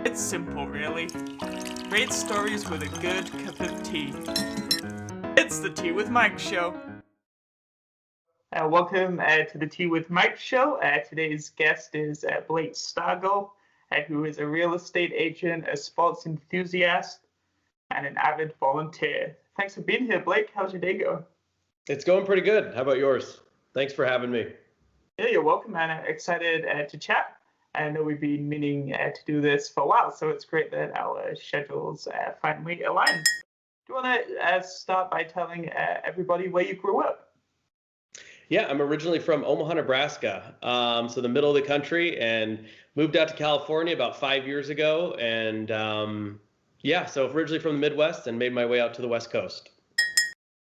It's simple, really. Great stories with a good cup of tea. It's the Tea with Mike show. Welcome to the Tea with Mike show. Today's guest is Blake Stargel, who is a real estate agent, a sports enthusiast, and an avid volunteer. Thanks for being here, Blake. How's your day going? It's going pretty good. How about yours? Thanks for having me. Yeah, you're welcome, man. I'm excited to chat. I know we've been meaning to do this for a while, so it's great that our schedules finally aligned. Do you want to start by telling everybody where you grew up? Yeah, I'm originally from Omaha, Nebraska, so the middle of the country, and moved out to California about 5 years ago. And so originally from the Midwest and made my way out to the West Coast.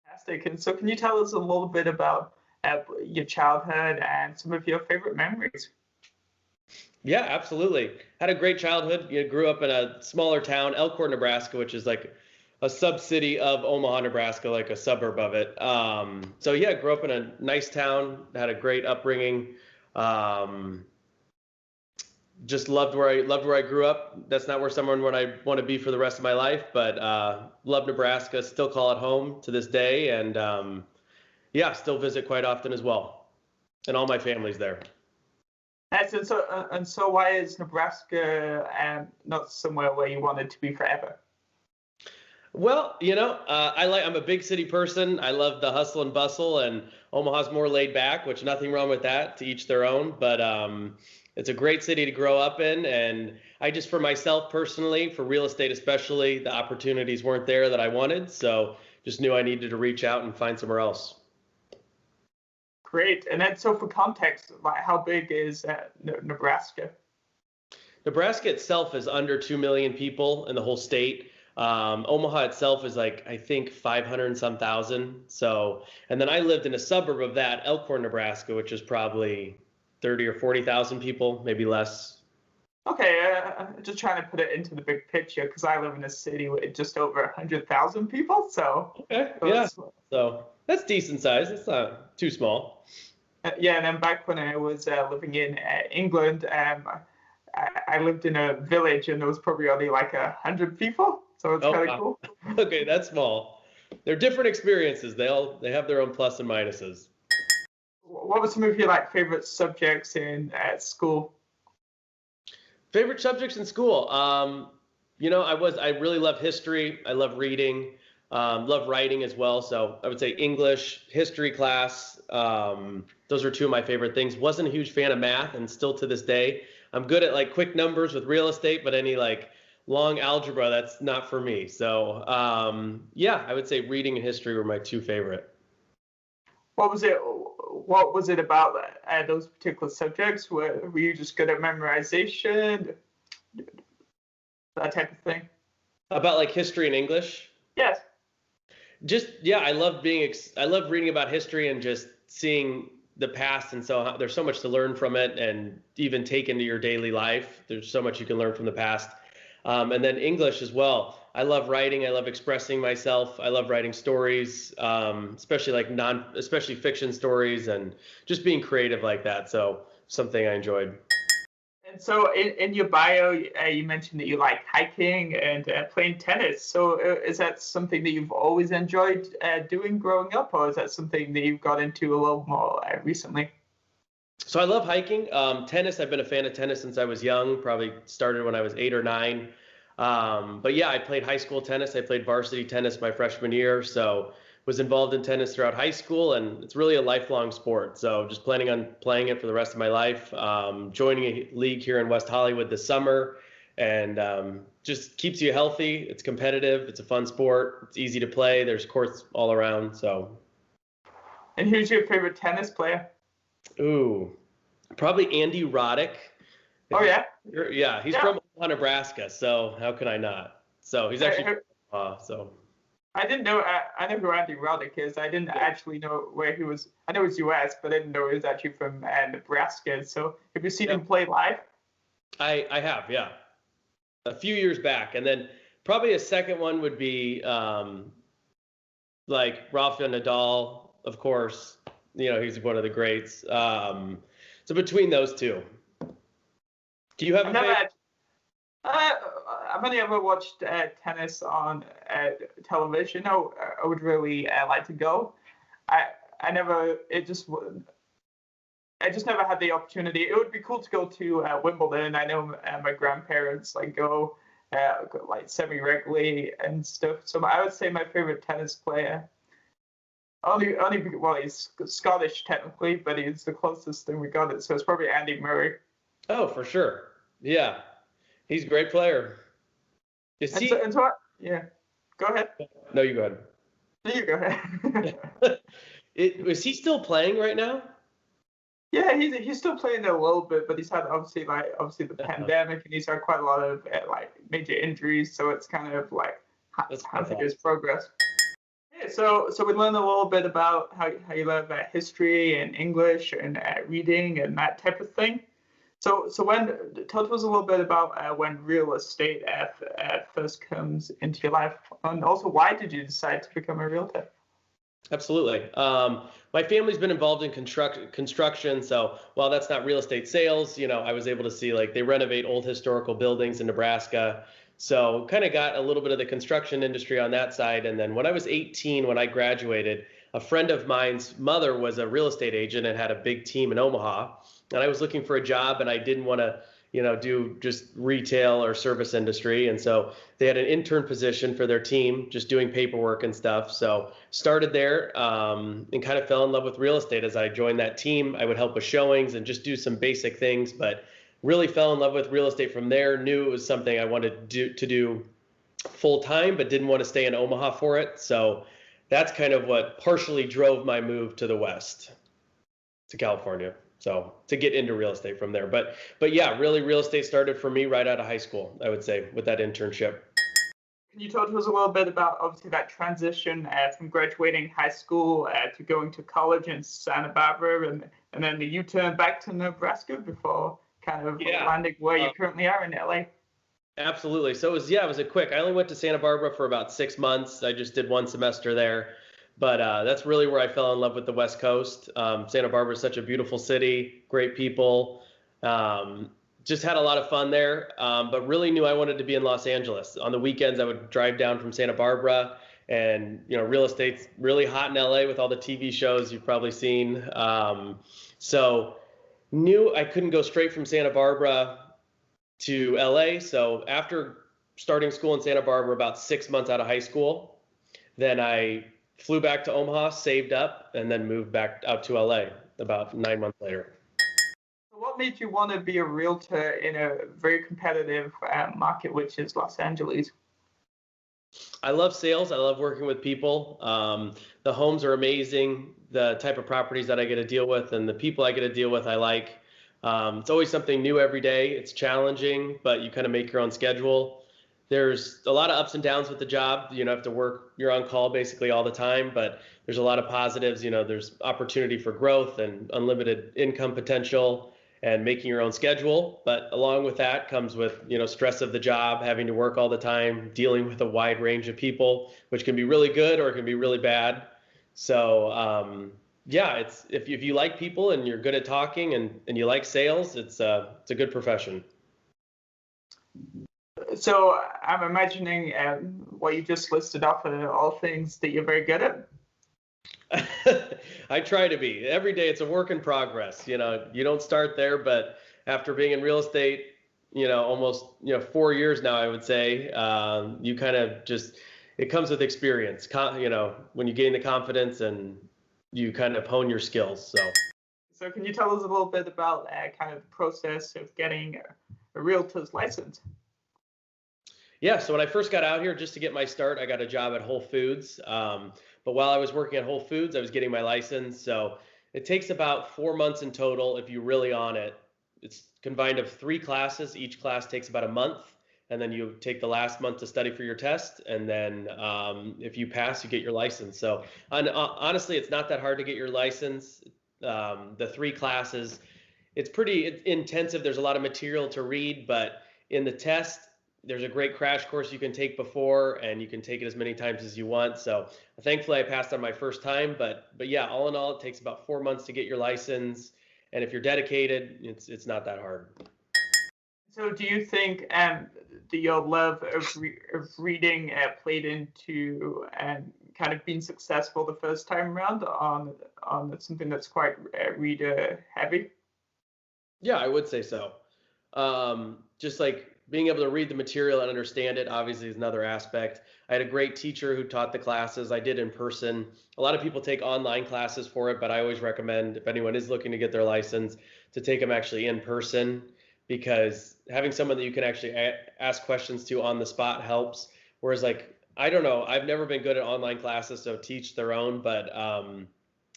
Fantastic. And so can you tell us a little bit about your childhood and some of your favorite memories? Yeah, absolutely. Had a great childhood. Grew up in a smaller town, Elkhorn, Nebraska, which is like a sub-city of Omaha, Nebraska, like a suburb of it. Grew up in a nice town, had a great upbringing. Just loved where I grew up. That's not where I want to be for the rest of my life, but love Nebraska, still call it home to this day, and still visit quite often as well. And all my family's there. And so why is Nebraska not somewhere where you wanted to be forever? Well, I'm a big city person. I love the hustle and bustle, and Omaha's more laid back, which nothing wrong with that, to each their own. But it's a great city to grow up in, and I just, for myself personally, for real estate especially, the opportunities weren't there that I wanted, so just knew I needed to reach out and find somewhere else. Great. And then, so for context, how big is Nebraska? Nebraska itself is under 2 million people in the whole state. Omaha itself is like, I think 500 and some thousand. So, and then I lived in a suburb of that, Elkhorn, Nebraska, which is probably 30 or 40,000 people, maybe less. Okay, just trying to put it into the big picture, because I live in a city with just over 100,000 people. So okay, yeah. So that's decent size. It's not too small. Yeah, and then back when I was living in England, I lived in a village, and there was probably only like 100 people. So it's kind of cool. Okay, that's small. They're different experiences. They have their own plus and minuses. What were some of your favorite subjects in school? Favorite subjects in school? I really love history. I love reading. Love writing as well. So I would say English, history class. Those are two of my favorite things. Wasn't a huge fan of math, and still to this day, I'm good at quick numbers with real estate, but any long algebra, that's not for me. So I would say reading and history were my two favorite. What was it about those particular subjects? Were you just good at memorization, that type of thing? About history and English? Yes. I love reading about history and just seeing the past, and so there's so much to learn from it, and even take into your daily life. There's so much you can learn from the past. And then English as well. I love writing. I love expressing myself. I love writing stories, especially fiction stories, and just being creative like that. So something I enjoyed. And so in your bio, you mentioned that you like hiking and playing tennis. So is that something that you've always enjoyed doing growing up, or is that something that you've got into a little more recently? So I love hiking. Tennis, I've been a fan of tennis since I was young, probably started when I was 8 or 9. I played high school tennis. I played varsity tennis my freshman year, so was involved in tennis throughout high school, and it's really a lifelong sport. So just planning on playing it for the rest of my life. Joining a league here in West Hollywood this summer, and just keeps you healthy. It's competitive. It's a fun sport. It's easy to play. There's courts all around. So. And who's your favorite tennis player? Ooh, probably Andy Roddick. Oh yeah. Yeah, he's from Omaha, Nebraska. So how can I not? So he's actually so. I didn't know. I know who Andy Roddick is. I didn't actually know where he was. I know he's U.S., but I didn't know he was actually from Nebraska. So have you seen him play live? I have, yeah. A few years back, and then probably a second one would be Rafael Nadal, of course. He's one of the greats. So between those two. Do you have a favorite? I've only ever watched tennis on television. I would really like to go. I never. I just never had the opportunity. It would be cool to go to Wimbledon. I know my grandparents go like semi-regularly and stuff. So I would say my favorite tennis player. Well, he's Scottish technically, but he's the closest thing we got it. So it's probably Andy Murray. Oh, for sure. Yeah, he's a great player. Is he? Yeah. Go ahead. No, you go ahead. No, you go ahead. Is he still playing right now? Yeah, he's still playing a little bit, but he's had obviously the pandemic, and he's had quite a lot of major injuries. So it's kind of hampered his progress. Yeah, so we learned a little bit about how you learn about history and English and reading and that type of thing. So tell us a little bit about when real estate first comes into your life, and also why did you decide to become a realtor? Absolutely. My family's been involved in construction, so while that's not real estate sales, I was able to see they renovate old historical buildings in Nebraska. So kind of got a little bit of the construction industry on that side. And then when I was 18, when I graduated, a friend of mine's mother was a real estate agent and had a big team in Omaha. And I was looking for a job, and I didn't want to do just retail or service industry. And so they had an intern position for their team, just doing paperwork and stuff. So started there and kind of fell in love with real estate. As I joined that team, I would help with showings and just do some basic things, but really fell in love with real estate from there. Knew it was something I wanted to do full time, but didn't want to stay in Omaha for it. So that's kind of what partially drove my move to the West, to California. So to get into real estate from there. But yeah, really real estate started for me right out of high school, I would say, with that internship. Can you talk to us a little bit about obviously that transition from graduating high school to going to college in Santa Barbara and then the U-turn back to Nebraska before kind of landing where you currently are in LA? Absolutely. So it was a quick. I only went to Santa Barbara for about 6 months. I just did one semester there. But that's really where I fell in love with the West Coast. Santa Barbara is such a beautiful city, great people. Just had a lot of fun there, but really knew I wanted to be in Los Angeles. On the weekends, I would drive down from Santa Barbara, and real estate's really hot in LA with all the TV shows you've probably seen. So knew I couldn't go straight from Santa Barbara to LA. So after starting school in Santa Barbara, about 6 months out of high school, then I flew back to Omaha, saved up, and then moved back out to LA about 9 months later. So what made you want to be a realtor in a very competitive market, which is Los Angeles? I love sales. I love working with people. The homes are amazing. The type of properties that I get to deal with and the people I get to deal with, I like. It's always something new every day. It's challenging, but you kind of make your own schedule. There's a lot of ups and downs with the job. You have to work, you're on call basically all the time, but there's a lot of positives. There's opportunity for growth and unlimited income potential and making your own schedule. But along with that comes with, stress of the job, having to work all the time, dealing with a wide range of people, which can be really good or it can be really bad. So, it's if you like people and you're good at talking and you like sales, it's a good profession. So I'm imagining what you just listed off are all things that you're very good at. I try to be. Every day it's a work in progress. You don't start there, but after being in real estate, almost 4 years now, I would say, you kind of it comes with experience. When you gain the confidence and you kind of hone your skills. So can you tell us a little bit about kind of the process of getting a realtor's license? Yeah, so when I first got out here, just to get my start, I got a job at Whole Foods. But while I was working at Whole Foods, I was getting my license. So it takes about 4 months in total if you're really on it. It's combined of 3 classes. Each class takes about a month. And then you take the last month to study for your test. And then if you pass, you get your license. So honestly, it's not that hard to get your license. The 3 classes, it's pretty intensive. There's a lot of material to read, but in the test, there's a great crash course you can take before, and you can take it as many times as you want. So thankfully I passed on my first time, but yeah, all in all, it takes about 4 months to get your license. And if you're dedicated, it's not that hard. So do you think your love of reading played into kind of being successful the first time around on something that's quite reader heavy? Yeah, I would say so. Just like being able to read the material and understand it, obviously, is another aspect. I had a great teacher who taught the classes. I did in person. A lot of people take online classes for it, but I always recommend, if anyone is looking to get their license, to take them actually in person, because having someone that you can actually ask questions to on the spot helps. Whereas, like, I don't know, I've never been good at online classes, so teach their own. But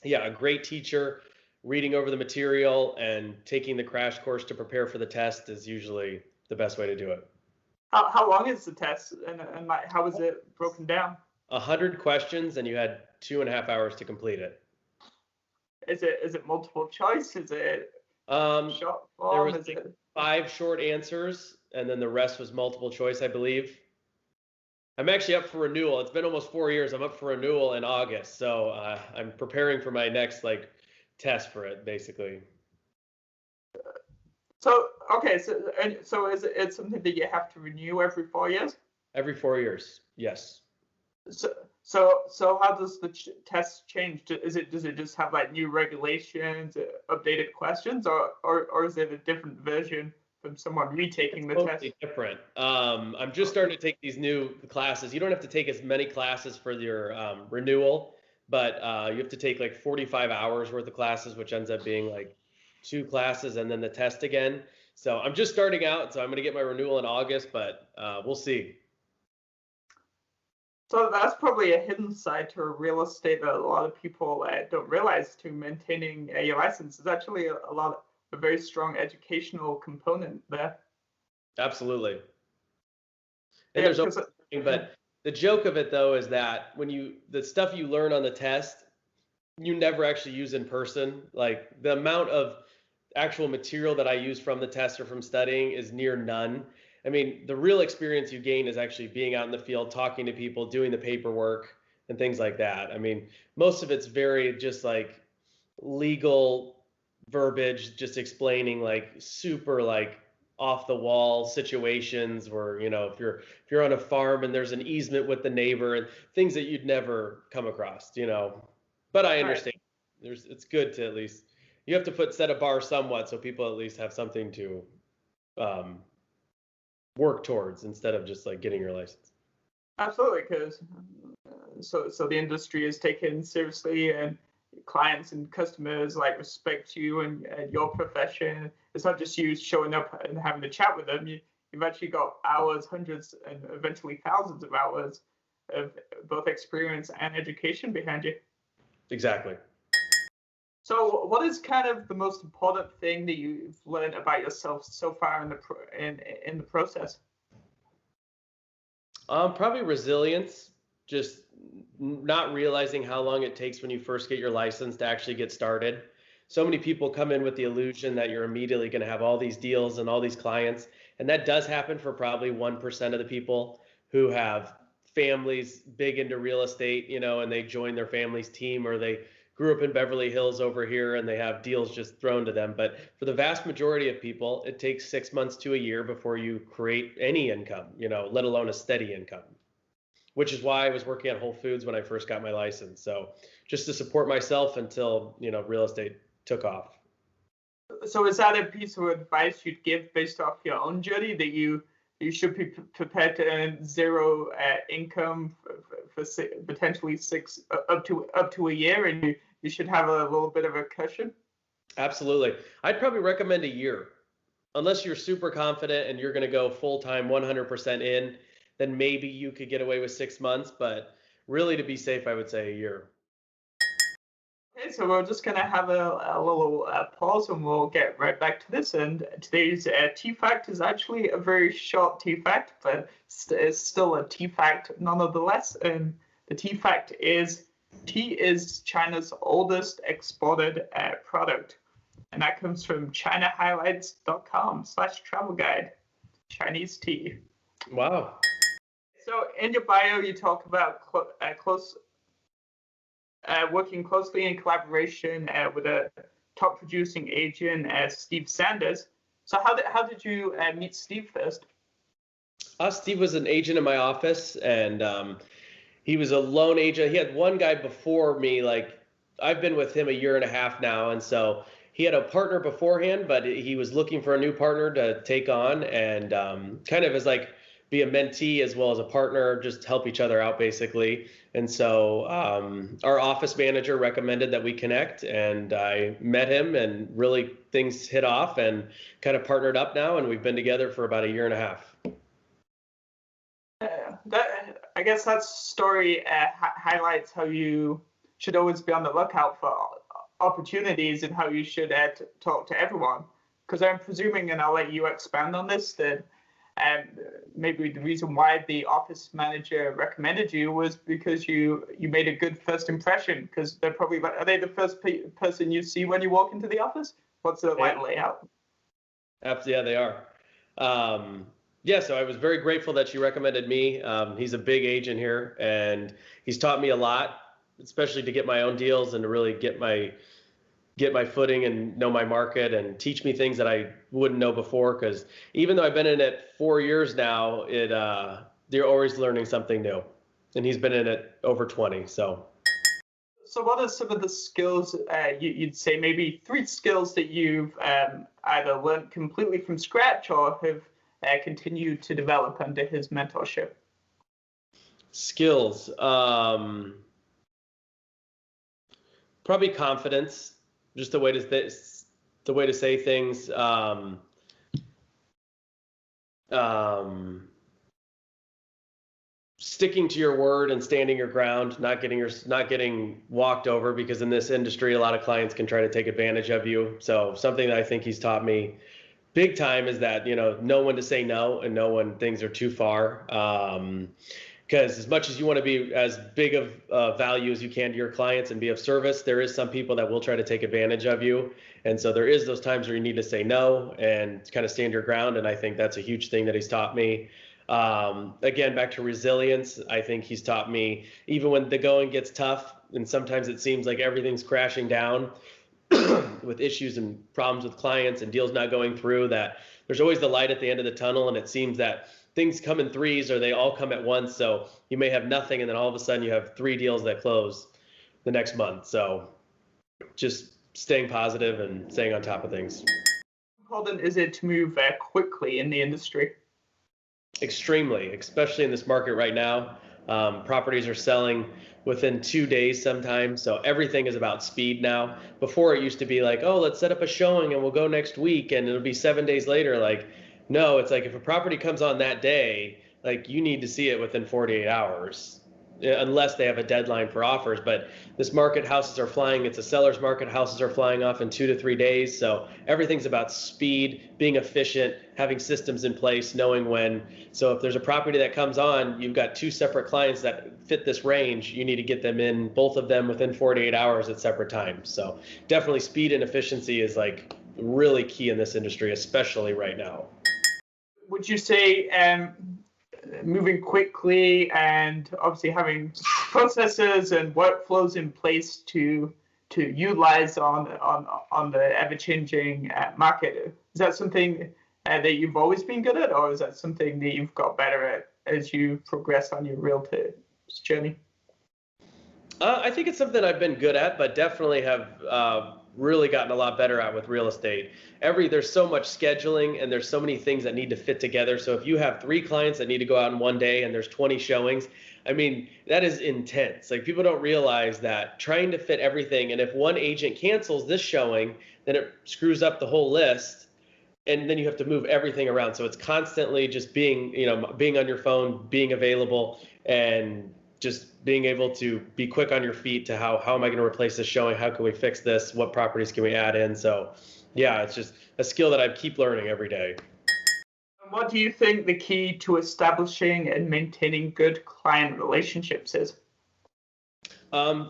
yeah, a great teacher, reading over the material and taking the crash course to prepare for the test is usually the best way to do it. How long is the test, and like, how is it broken down? 100 questions, and you had 2.5 hours to complete it. Is it multiple choice? Is it short There form? was like 5 short answers, and then the rest was multiple choice, I believe. I'm actually up for renewal. It's been almost 4 years. I'm up for renewal in August, so I'm preparing for my next test for it, basically. So okay, so is it something that you have to renew every 4 years? Every 4 years, yes. So how does the test change? Does it just have like new regulations, updated questions, or is it a different version from someone retaking the Totally test? different. I'm just starting to take these new classes. You don't have to take as many classes for your renewal, but you have to take like 45 hours worth of classes, which ends up being like 2 classes and then the test again. So I'm just starting out, so I'm going to get my renewal in August, but we'll see. So that's probably a hidden side to real estate that a lot of people don't realize. To maintaining your license is actually a very strong educational component there. Absolutely. And Yeah, there's always something, but the joke of it though is that when the stuff you learn on the test, you never actually use in person. Like the amount of actual material that I use from the test or from studying is near none. I mean, the real experience you gain is actually being out in the field, talking to people, doing the paperwork and things like that. I mean, most of it's very just like legal verbiage, just explaining like super like off the wall situations where, if you're on a farm and there's an easement with the neighbor and things that you'd never come across, But I understand. It's good to at least, you have to set a bar somewhat so people at least have something to work towards instead of just like getting your license. Absolutely, because so the industry is taken seriously, and clients and customers like respect you and your profession. It's not just you showing up and having a chat with them. You've actually got hours, hundreds, and eventually thousands of hours of both experience and education behind you. Exactly. So, what is kind of the most important thing that you've learned about yourself so far in the process? Probably resilience. Just not realizing how long it takes when you first get your license to actually get started. So many people come in with the illusion that you're immediately going to have all these deals and all these clients, and that does happen for probably 1% of the people who have families big into real estate, and they join their family's team, or they grew up in Beverly Hills over here and they have deals just thrown to them. But for the vast majority of people, it takes 6 months to a year before you create any income, let alone a steady income, which is why I was working at Whole Foods when I first got my license. So just to support myself until, real estate took off. So is that a piece of advice you'd give based off your own journey, that you should be prepared to earn zero income for potentially up to a year, and you should have a little bit of a cushion? Absolutely. I'd probably recommend a year. Unless you're super confident and you're going to go full-time 100% in, then maybe you could get away with 6 months. But really, to be safe, I would say a year. Okay, so we're just going to have a little pause, and we'll get right back to this. And today's T-Fact is actually a very short T-Fact, but it's still a T-Fact nonetheless. And the T-Fact is tea is China's oldest exported product. And that comes from chinahighlights.com/travel guide. Chinese tea. Wow. So in your bio, you talk about working closely in collaboration with a top producing agent, Steve Sanders. So how did you meet Steve first? Steve was an agent in my office, and he was a lone agent. He had one guy before me. Like, I've been with him a year and a half now, and so he had a partner beforehand, but he was looking for a new partner to take on, and kind of as like be a mentee as well as a partner, just help each other out basically. And so our office manager recommended that we connect, and I met him, and really things hit off and kind of partnered up now, and we've been together for about a year and a half. I guess that story highlights how you should always be on the lookout for opportunities and how you should talk to everyone. Because I'm presuming, and I'll let you expand on this, that maybe the reason why the office manager recommended you was because you made a good first impression. Because they're probably like, are they the first person you see when you walk into the office? What's the layout? Absolutely, yeah, they are. Yeah, so I was very grateful that she recommended me. He's a big agent here, and he's taught me a lot, especially to get my own deals and to really get my footing and know my market and teach me things that I wouldn't know before. Because even though I've been in it 4 years now, you're always learning something new, and he's been in it over 20. So what are some of the skills you'd say, maybe 3 skills that you've either learned completely from scratch or have continued to develop under his mentorship? Skills, probably confidence, just the way to say things. Sticking to your word and standing your ground, not getting walked over, because in this industry a lot of clients can try to take advantage of you. So something that I think he's taught me big time is that, know when to say no and know when things are too far. Because as much as you want to be as big of value as you can to your clients and be of service, there is some people that will try to take advantage of you. And so there is those times where you need to say no and kind of stand your ground. And I think that's a huge thing that he's taught me. Again, back to resilience, I think he's taught me, even when the going gets tough and sometimes it seems like everything's crashing down with issues and problems with clients and deals not going through, that there's always the light at the end of the tunnel. And it seems that things come in threes, or they all come at once. So you may have nothing, and then all of a sudden you have 3 deals that close the next month. So just staying positive and staying on top of things. How important is it to move quickly in the industry? Extremely, especially in this market right now. Properties are selling within 2 days sometimes. So everything is about speed now. Before it used to be like, oh, let's set up a showing and we'll go next week, and it'll be 7 days later. Like, no, it's like if a property comes on that day, like you need to see it within 48 hours, unless they have a deadline for offers. But this market, houses are flying. It's a seller's market. Houses are flying off in 2 to 3 days. So everything's about speed, being efficient, having systems in place, knowing when. So if there's a property that comes on, you've got 2 separate clients that fit this range. You need to get them in, both of them within 48 hours at separate times. So definitely speed and efficiency is like really key in this industry, especially right now. Would you say moving quickly and obviously having processes and workflows in place to utilize on the ever-changing market, is that something that you've always been good at, or is that something that you've got better at as you progress on your realtor journey? I think it's something I've been good at, but definitely have really gotten a lot better at with real estate. There's so much scheduling, and there's so many things that need to fit together. So if you have 3 clients that need to go out in one day and there's 20 showings, I mean, that is intense. Like, people don't realize that trying to fit everything, and if one agent cancels this showing, then it screws up the whole list, and then you have to move everything around. So it's constantly just being on your phone, being available, and just being able to be quick on your feet to how am I going to replace this showing? How can we fix this? What properties can we add in? So yeah, it's just a skill that I keep learning every day. What do you think the key to establishing and maintaining good client relationships is?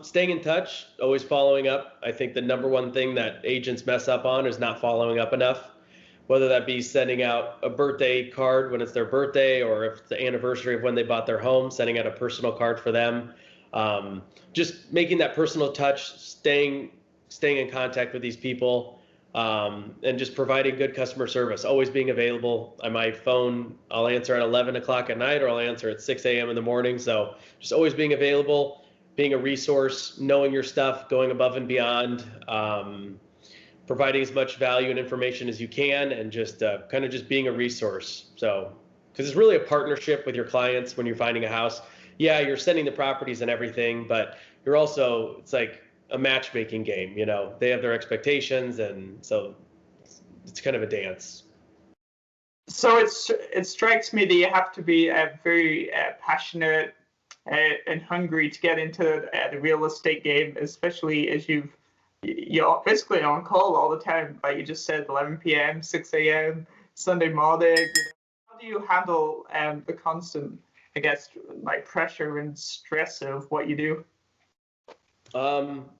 Staying in touch, always following up. I think the number one thing that agents mess up on is not following up enough, whether that be sending out a birthday card when it's their birthday, or if it's the anniversary of when they bought their home, sending out a personal card for them. Just making that personal touch, staying in contact with these people. and just providing good customer service, always being available. On my phone, I'll answer at 11 o'clock at night, or I'll answer at 6 a.m. in the morning. So just always being available, being a resource, knowing your stuff, going above and beyond, providing as much value and information as you can, and just kind of just being a resource. So, because it's really a partnership with your clients when you're finding a house. Yeah, you're sending the properties and everything, but you're also, it's like a matchmaking game, you know, they have their expectations, and so it's kind of a dance. So it strikes me that you have to be very passionate and hungry to get into the real estate game, especially as you're basically on call all the time, like you just said, 11 p.m., 6 a.m., Sunday morning. You know, how do you handle the constant, I guess, like pressure and stress of what you do?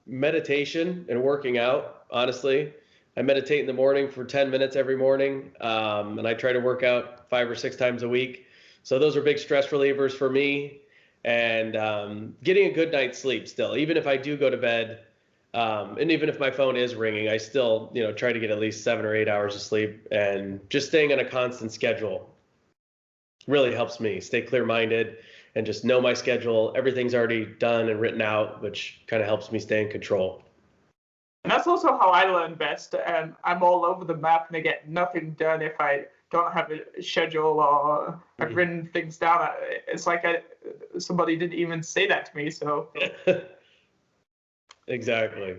Meditation and working out, honestly. I meditate in the morning for 10 minutes every morning, and I try to work out 5 or 6 times a week. So those are big stress relievers for me. And getting a good night's sleep still, even if I do go to bed, and even if my phone is ringing, I still, you know, try to get at least 7 or 8 hours of sleep, and just staying on a constant schedule really helps me stay clear-minded and just know my schedule. Everything's already done and written out, which kind of helps me stay in control. And that's also how I learn best. I'm all over the map, and I get nothing done if I don't have a schedule or I've written things down. It's like somebody didn't even say that to me. So exactly.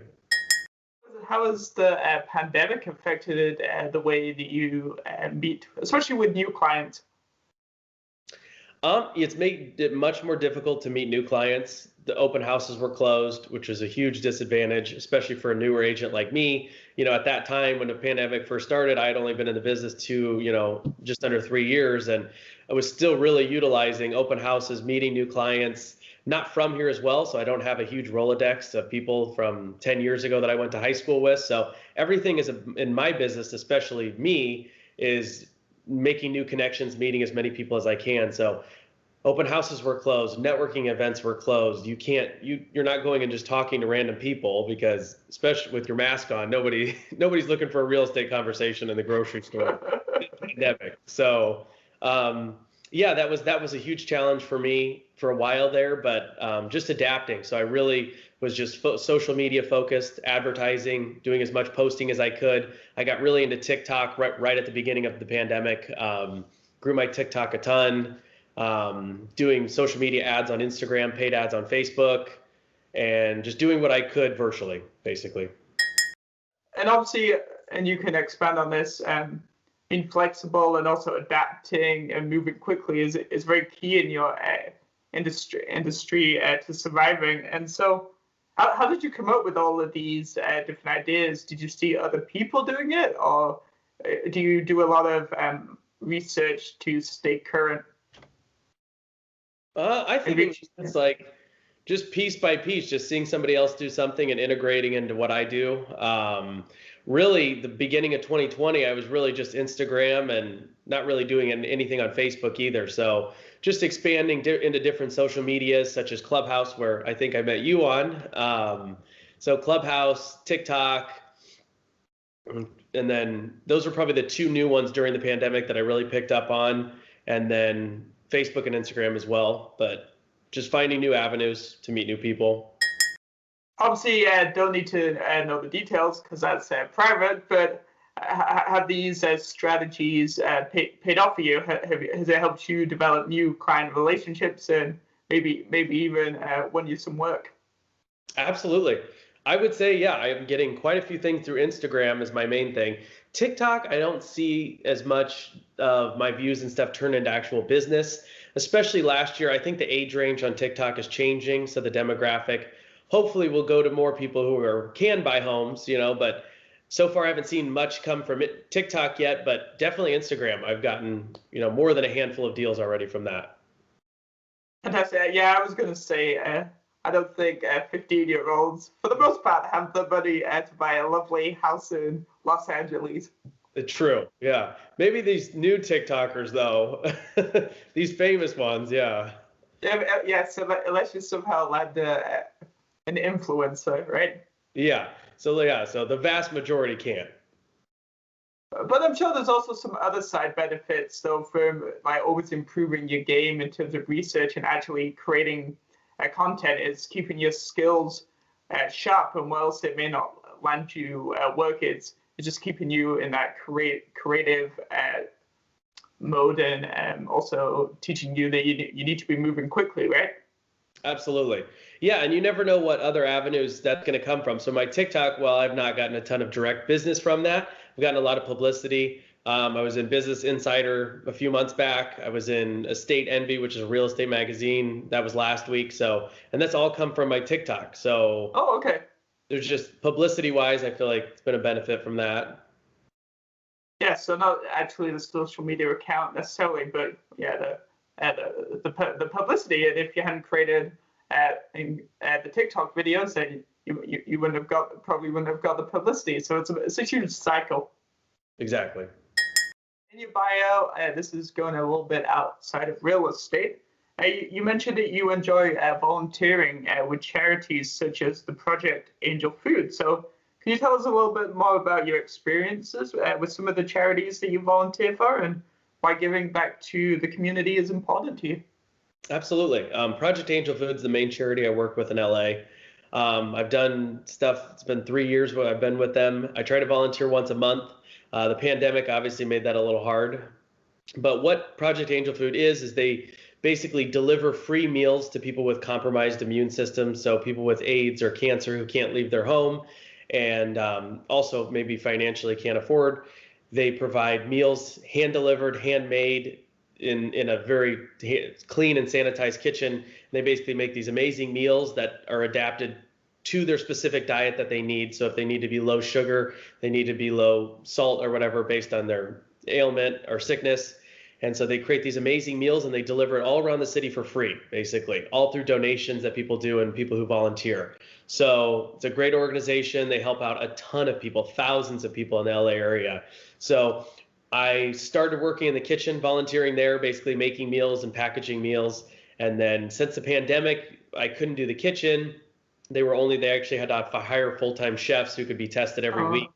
How has the pandemic affected the way that you meet, especially with new clients? It's made it much more difficult to meet new clients. The open houses were closed, which is a huge disadvantage, especially for a newer agent like me. You know, at that time when the pandemic first started, I had only been in the business just under 3 years, and I was still really utilizing open houses, meeting new clients, not from here as well. So I don't have a huge Rolodex of people from 10 years ago that I went to high school with. So everything is in my business, especially me, is making new connections, meeting as many people as I can. So open houses were closed, networking events were closed. You're not going and just talking to random people, because especially with your mask on, nobody's looking for a real estate conversation in the grocery store. Pandemic. So yeah, that was a huge challenge for me for a while there, but just adapting. So I really was just social media focused, advertising, doing as much posting as I could. I got really into TikTok right at the beginning of the pandemic. Grew my TikTok a ton, doing social media ads on Instagram, paid ads on Facebook, and just doing what I could virtually, basically. And obviously, and you can expand on this, being flexible and also adapting and moving quickly is very key in your industry to surviving. And so how did you come up with all of these different ideas? Did you see other people doing it, or do you do a lot of research to stay current? I think it's like just piece by piece, just seeing somebody else do something and integrating into what I do. Really, the beginning of 2020, I was really just Instagram and not really doing anything on Facebook either. So just expanding into different social medias, such as Clubhouse, where I think I met you on. So Clubhouse, TikTok, and then those are probably the 2 new ones during the pandemic that I really picked up on. And then Facebook and Instagram as well, but just finding new avenues to meet new people. Obviously, don't need to know the details because that's private, but have these strategies paid off for you? Has it helped you develop new client relationships and maybe even won you some work? Absolutely. I would say, yeah, I'm getting quite a few things through Instagram as my main thing. TikTok, I don't see as much of my views and stuff turn into actual business, especially last year. I think the age range on TikTok is changing, so the demographic hopefully will go to more people who can buy homes, but so far I haven't seen much come from TikTok yet, but definitely Instagram. I've gotten, more than a handful of deals already from that. Fantastic. Yeah, I was going to say, I don't think 15-year-olds, for the most part, have the money to buy a lovely house in Los Angeles. True. Yeah. Maybe these new TikTokers, though, these famous ones. Yeah. Yeah. So unless you somehow land an influencer, right? Yeah. So the vast majority can't. But I'm sure there's also some other side benefits, though, from like always improving your game in terms of research and actually creating content. It's keeping your skills sharp, and whilst it may not land you work, it's just keeping you in that creative mode, and also teaching you that you need to be moving quickly, right? Absolutely. Yeah, and you never know what other avenues that's going to come from. So my TikTok, well, I've not gotten a ton of direct business from that. I've gotten a lot of publicity. I was in Business Insider a few months back. I was in Estate Envy, which is a real estate magazine. That was last week. So, and that's all come from my TikTok. So Oh, okay. there's just publicity wise, I feel like it's been a benefit from that. Yeah, so not actually the social media account necessarily, but yeah, the publicity. And if you hadn't created the TikTok videos, then you wouldn't have probably wouldn't have got the publicity. So it's a huge cycle. Exactly. In your bio, this is going a little bit outside of real estate. You mentioned that you enjoy volunteering with charities such as the Project Angel Food. So can you tell us a little bit more about your experiences with some of the charities that you volunteer for, and why giving back to the community is important to you? Absolutely. Project Angel Food's the main charity I work with in LA. I've done stuff, it's been 3 years where I've been with them. I try to volunteer once a month. The pandemic obviously made that a little hard. But what Project Angel Food is they basically deliver free meals to people with compromised immune systems. So people with AIDS or cancer who can't leave their home, and also maybe financially can't afford. They provide meals, hand delivered, handmade, in a very clean and sanitized kitchen. They basically make these amazing meals that are adapted to their specific diet that they need. So if they need to be low sugar, they need to be low salt or whatever based on their ailment or sickness. And so they create these amazing meals and they deliver it all around the city for free, basically, all through donations that people do and people who volunteer. So it's a great organization. They help out a ton of people, thousands of people in the LA area. So I started working in the kitchen, volunteering there, basically making meals and packaging meals. And then since the pandemic, I couldn't do the kitchen. They actually had to hire full-time chefs who could be tested every week.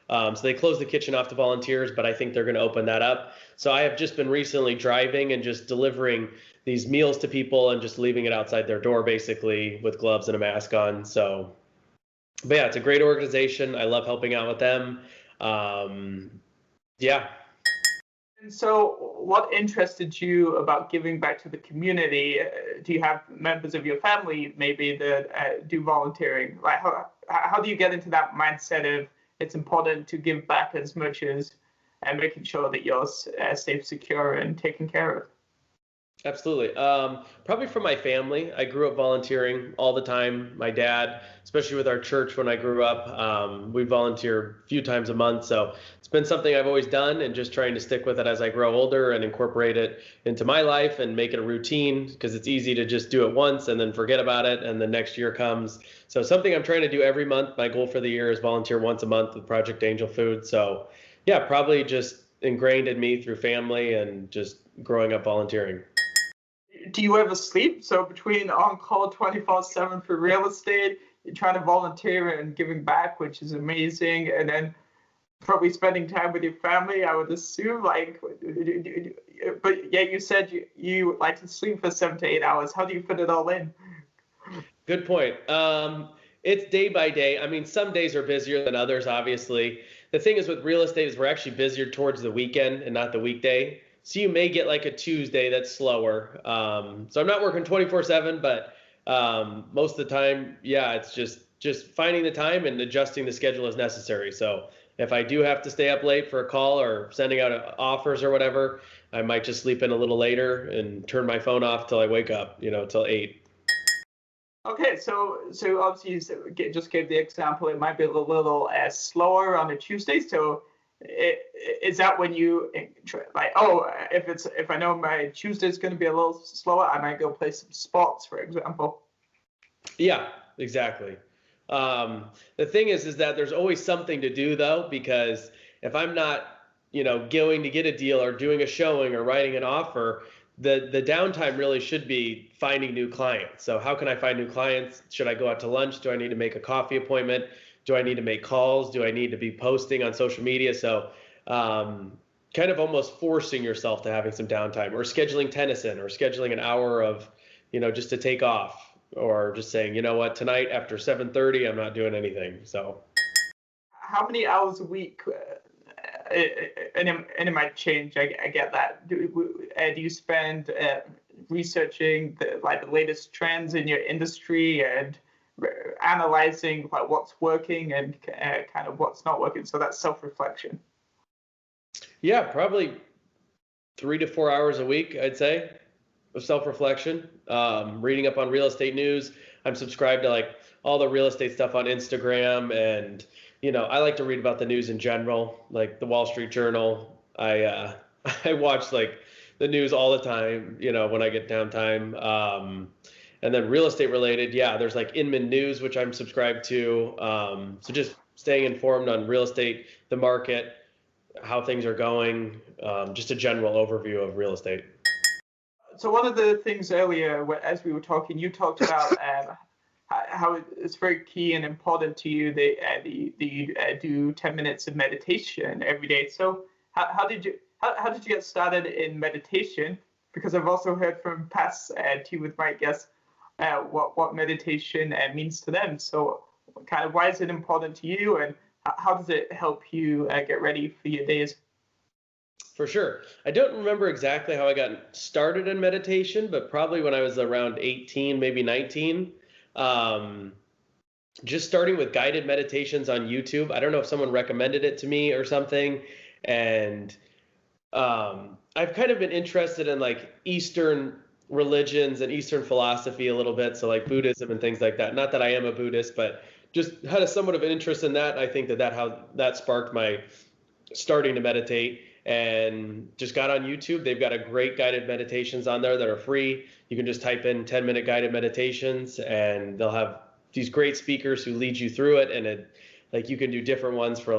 So they closed the kitchen off to volunteers, but I think they're going to open that up. So I have just been recently driving and just delivering these meals to people and just leaving it outside their door, basically, with gloves and a mask on. So, but yeah, it's a great organization. I love helping out with them. Yeah. And so what interested you about giving back to the community? Do you have members of your family maybe that do volunteering? Like how do you get into that mindset of it's important to give back as much as making sure that you're safe, secure, and taken care of? Absolutely. Probably from my family. I grew up volunteering all the time. My dad, especially with our church when I grew up, we volunteer a few times a month. So it's been something I've always done, and just trying to stick with it as I grow older and incorporate it into my life and make it a routine, because it's easy to just do it once and then forget about it and the next year comes. So something I'm trying to do every month. My goal for the year is volunteer once a month with Project Angel Food. So yeah, probably just ingrained in me through family and just growing up volunteering. Do you ever sleep? So between on-call 24/7 for real estate, you're trying to volunteer and giving back, which is amazing, and then probably spending time with your family, I would assume. Like, but yeah, you said you like to sleep for 7 to 8 hours. How do you fit it all in? Good point. It's day by day. I mean, some days are busier than others, obviously. The thing is with real estate is we're actually busier towards the weekend and not the weekday. So you may get like a Tuesday that's slower. So I'm not working 24/7, but most of the time, yeah, it's just finding the time and adjusting the schedule as necessary. So if I do have to stay up late for a call or sending out offers or whatever, I might just sleep in a little later and turn my phone off till I wake up, till 8. Okay, so obviously you just gave the example. It might be a little slower on a Tuesday. So is that when you like, oh, if I know my Tuesday is going to be a little slower, I might go play some sports, for example? Yeah, exactly. The thing is that there's always something to do though, because if I'm not, going to get a deal or doing a showing or writing an offer, the downtime really should be finding new clients. So how can I find new clients? Should I go out to lunch? Do I need to make a coffee appointment? Do I need to make calls? Do I need to be posting on social media? So kind of almost forcing yourself to having some downtime, or scheduling tennis in, or scheduling an hour of, just to take off, or just saying, you know what, tonight after 7:30, I'm not doing anything. So how many hours a week? And it might change. I get that. Do you spend researching the latest trends in your industry and analyzing what's working and kind of what's not working? So that's self-reflection. Yeah, probably 3 to 4 hours a week, I'd say, of self-reflection. Reading up on real estate news. I'm subscribed to all the real estate stuff on Instagram, and I like to read about the news in general, like the Wall Street Journal. I I watch the news all the time, when I get downtime. And then real estate related, yeah, there's Inman News, which I'm subscribed to. So just staying informed on real estate, the market, how things are going, just a general overview of real estate. So one of the things earlier, as we were talking, you talked about how it's very key and important to you that you do 10 minutes of meditation every day. So how did you get started in meditation? Because I've also heard from past Teawithmike guests what meditation means to them. So kind of why is it important to you, and how does it help you get ready for your days? For sure. I don't remember exactly how I got started in meditation, but probably when I was around 18, maybe 19. Just starting with guided meditations on YouTube. I don't know if someone recommended it to me or something. And I've kind of been interested in Eastern religions and Eastern philosophy a little bit. So Buddhism and things like that. Not that I am a Buddhist, but just had somewhat of an interest in that. I think that sparked my starting to meditate, and just got on YouTube. They've got a great guided meditations on there that are free. You can just type in 10-minute guided meditations, and they'll have these great speakers who lead you through it. And you can do different ones for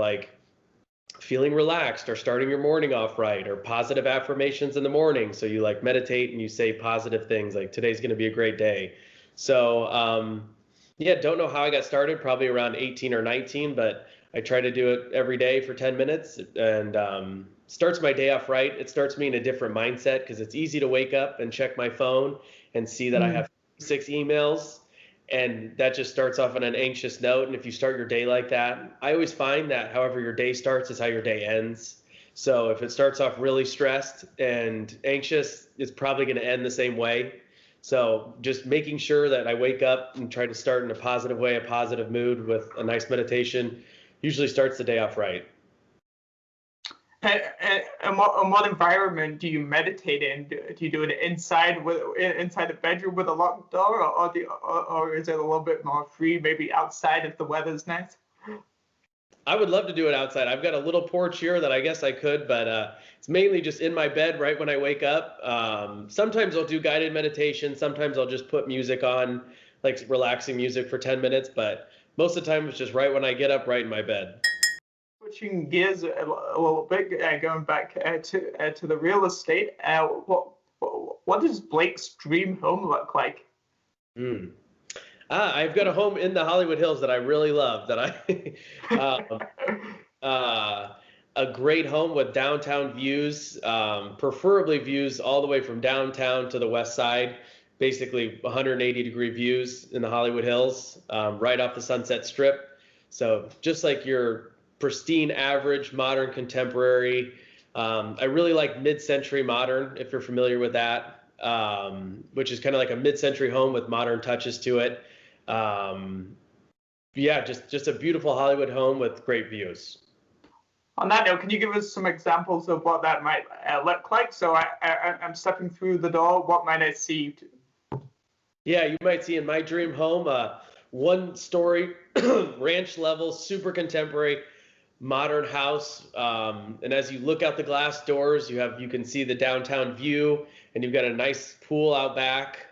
feeling relaxed, or starting your morning off right, or positive affirmations in the morning. So you meditate and you say positive things like today's going to be a great day. So yeah, don't know how I got started, probably around 18 or 19, but I try to do it every day for 10 minutes, and starts my day off right. It starts me in a different mindset, because it's easy to wake up and check my phone and see that I have 6 emails, and that just starts off on an anxious note. And if you start your day like that, I always find that however your day starts is how your day ends. So if it starts off really stressed and anxious, it's probably going to end the same way. So just making sure that I wake up and try to start in a positive way, a positive mood with a nice meditation, usually starts the day off right. And what environment do you meditate in? Do you do it inside the bedroom with a locked door, or is it a little bit more free, maybe outside if the weather's nice? I would love to do it outside. I've got a little porch here that I guess I could, but it's mainly just in my bed right when I wake up. Sometimes I'll do guided meditation. Sometimes I'll just put music on, relaxing music for 10 minutes, but most of the time it's just right when I get up, right in my bed. Switching gears a little bit, going back to the real estate, what does Blake's dream home look like? I've got a home in the Hollywood Hills that I really love. A great home with downtown views, preferably views all the way from downtown to the west side, basically 180-degree views in the Hollywood Hills, right off the Sunset Strip. So just like your pristine, average, modern, contemporary. I really like mid-century modern, if you're familiar with that, which is kind of like a mid-century home with modern touches to it. Yeah, just a beautiful Hollywood home with great views. On that note, can you give us some examples of what that might look like? So I'm stepping through the door. What might I see? Yeah, you might see in my dream home, 1-story ranch level, super contemporary, modern house. And as you look out the glass doors, you can see the downtown view, and you've got a nice pool out back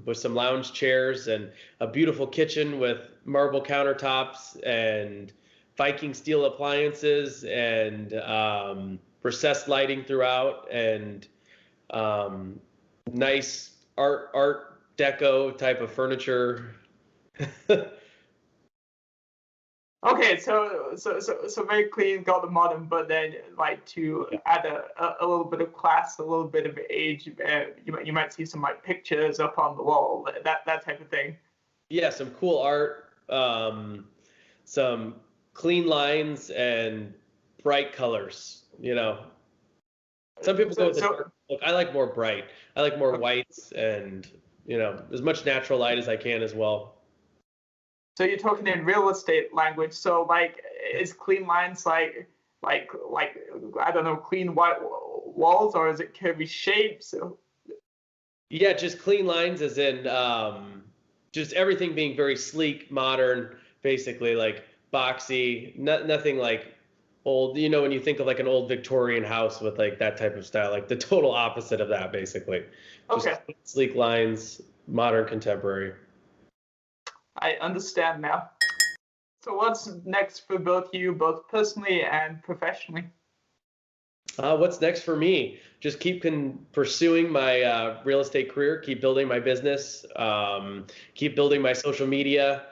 with some lounge chairs, and a beautiful kitchen with marble countertops and Viking steel appliances, and recessed lighting throughout, and nice art deco type of furniture. Okay, so very clean, got the modern, but then like to add a little bit of class, a little bit of age. You might see some like pictures up on the wall, that type of thing. Yeah, some cool art, some clean lines and bright colors. Some people go with the dark look. I like more bright. I like more whites and as much natural light as I can as well. So you're talking in real estate language. So like, is clean lines like I don't know, clean white walls, or is it curvy shapes? Yeah, just clean lines, as in just everything being very sleek, modern, basically like boxy. Nothing like old. When you think of like an old Victorian house with like that type of style, like the total opposite of that, basically. Just Okay, sleek lines, modern, contemporary. I understand now. So what's next for both you, both personally and professionally? What's next for me? Just keep pursuing my real estate career, keep building my business, keep building my social media,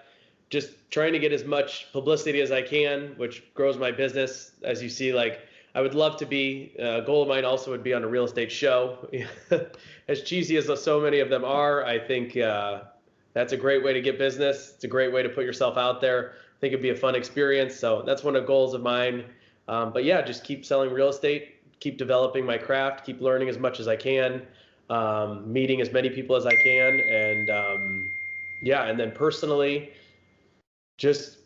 just trying to get as much publicity as I can, which grows my business. As you see, like I would love to be, a goal of mine also would be on a real estate show. As cheesy as so many of them are, I think that's a great way to get business. It's a great way to put yourself out there. I think it'd be a fun experience. So that's one of the goals of mine. But yeah, just keep selling real estate, keep developing my craft, keep learning as much as I can, meeting as many people as I can. And yeah, and then personally, just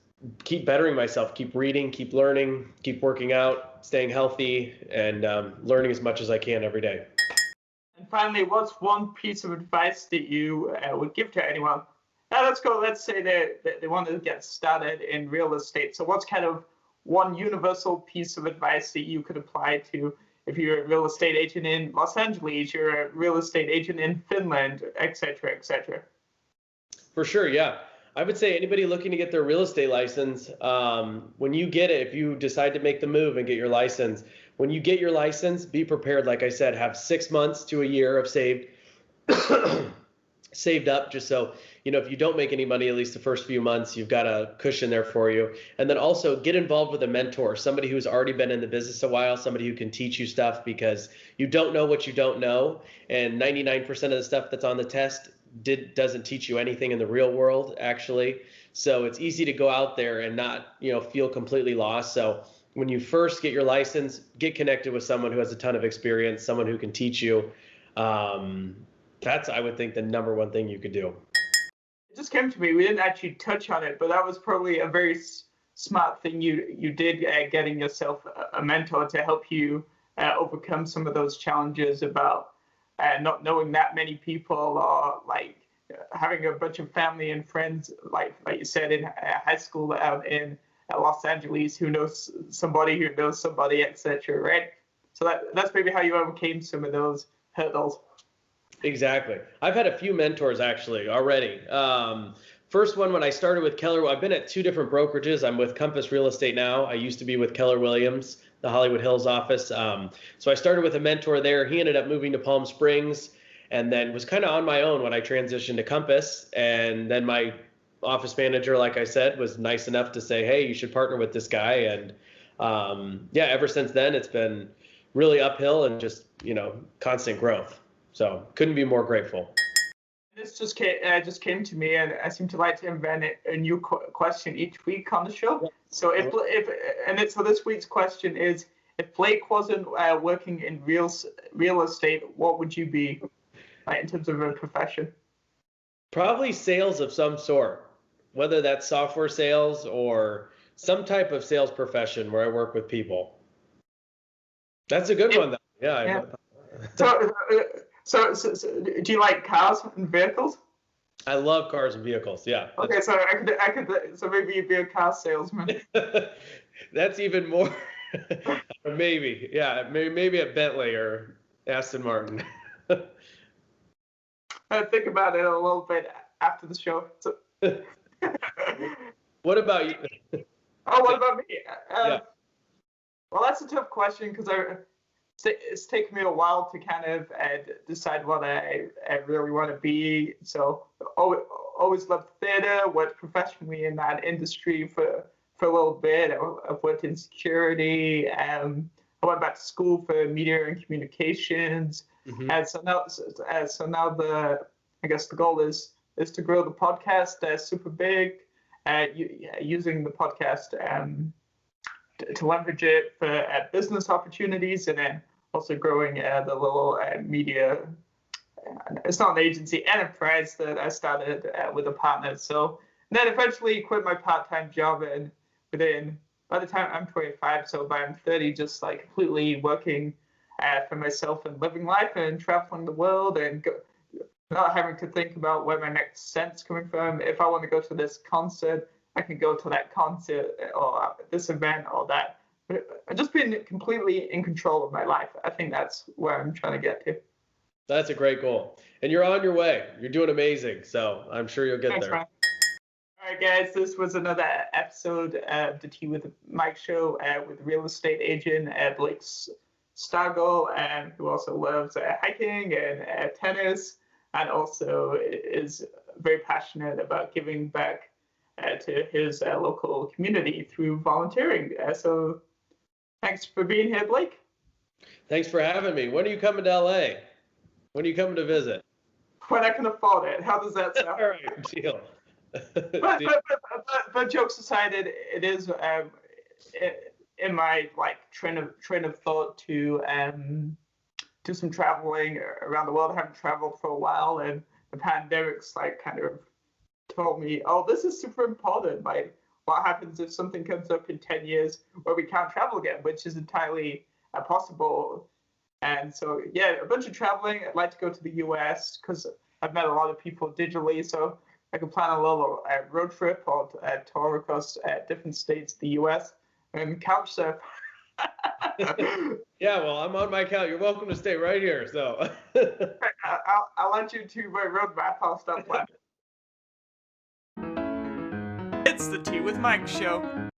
keep bettering myself, keep reading, keep learning, keep working out, staying healthy, and learning as much as I can every day. And finally, what's one piece of advice that you would give to anyone? Now let's go. Let's say they want to get started in real estate. So what's kind of one universal piece of advice that you could apply to if you're a real estate agent in Los Angeles, you're a real estate agent in Finland, et cetera, et cetera? For sure, yeah. I would say anybody looking to get their real estate license, when you get it, if you decide to make the move and get your license, when you get your license, be prepared. Like I said, have 6 months to a year of saved up, just so if you don't make any money, at least the first few months, you've got a cushion there for you. And then also get involved with a mentor, somebody who's already been in the business a while, somebody who can teach you stuff, because you don't know what you don't know, and 99% of the stuff that's on the test doesn't teach you anything in the real world, actually. So it's easy to go out there and not feel completely lost. So when you first get your license, get connected with someone who has a ton of experience, someone who can teach you. That's, I would think, the number one thing you could do. It just came to me. We didn't actually touch on it, but that was probably a very smart thing you did, getting yourself a mentor to help you overcome some of those challenges about not knowing that many people, or like having a bunch of family and friends, like you said, in high school out in Los Angeles, who knows somebody, etc. Right? So that's maybe how you overcame some of those hurdles. Exactly. I've had a few mentors actually already. First one, when I started with Keller, I've been at two different brokerages. I'm with Compass Real Estate now. I used to be with Keller Williams, the Hollywood Hills office. So I started with a mentor there. He ended up moving to Palm Springs, and then was kind of on my own when I transitioned to Compass. And then my office manager, like I said, was nice enough to say, hey, you should partner with this guy. And yeah, ever since then, it's been really uphill and just, constant growth. So couldn't be more grateful. This just came to me, and I seem to like to invent a new question each week on the show. So so this week's question is: if Blake wasn't working in real estate, what would you be, in terms of a profession? Probably sales of some sort, whether that's software sales or some type of sales profession where I work with people. That's a good one, though. Yeah. So, do you like cars and vehicles? I love cars and vehicles. Yeah. Okay, so so maybe you'd be a car salesman. That's even more. Maybe, yeah, maybe a Bentley or Aston Martin. I think about it a little bit after the show. So. What about you? Oh, what about me? Yeah. Well, that's a tough question, because it's taken me a while to kind of decide what I really want to be. So always loved theater, worked professionally in that industry for for a little bit. I've worked in security. I went back to school for media and communications. And so now I guess the goal is to grow the podcast super big, using the podcast to leverage it for business opportunities, and then also growing the little media. It's not an agency, enterprise that I started with a partner. So then eventually quit my part-time job, and by the time I'm 25, so by I'm 30, just like completely working for myself and living life and traveling the world and not having to think about where my next cent's coming from. If I want to go to this concert, I can go to that concert or this event or that. I've just been completely in control of my life. I think that's where I'm trying to get to. That's a great goal. And you're on your way. You're doing amazing. So I'm sure you'll get Thanks, there. Ryan. All right, guys, this was another episode of the Tea with Mike show with real estate agent Blake Stargel, who also loves hiking and tennis, and also is very passionate about giving back to his local community through volunteering. So thanks for being here, Blake. Thanks for having me. When are you coming to LA? When are you coming to visit? When I can afford it. How does that sound? All right, deal. But jokes aside, it is in my train of thought to do some traveling around the world. I haven't traveled for a while, and the pandemic's kind of told me, oh, this is super important. Like, what happens if something comes up in 10 years where we can't travel again, which is entirely possible. And so, yeah, a bunch of traveling. I'd like to go to the US because I've met a lot of people digitally. So I can plan a little road trip or tour across different states of the US and couch surf. Yeah, well, I'm on my couch. You're welcome to stay right here. So I'll add you to my roadmap. I'll start planning. It's the Tea with Mike show.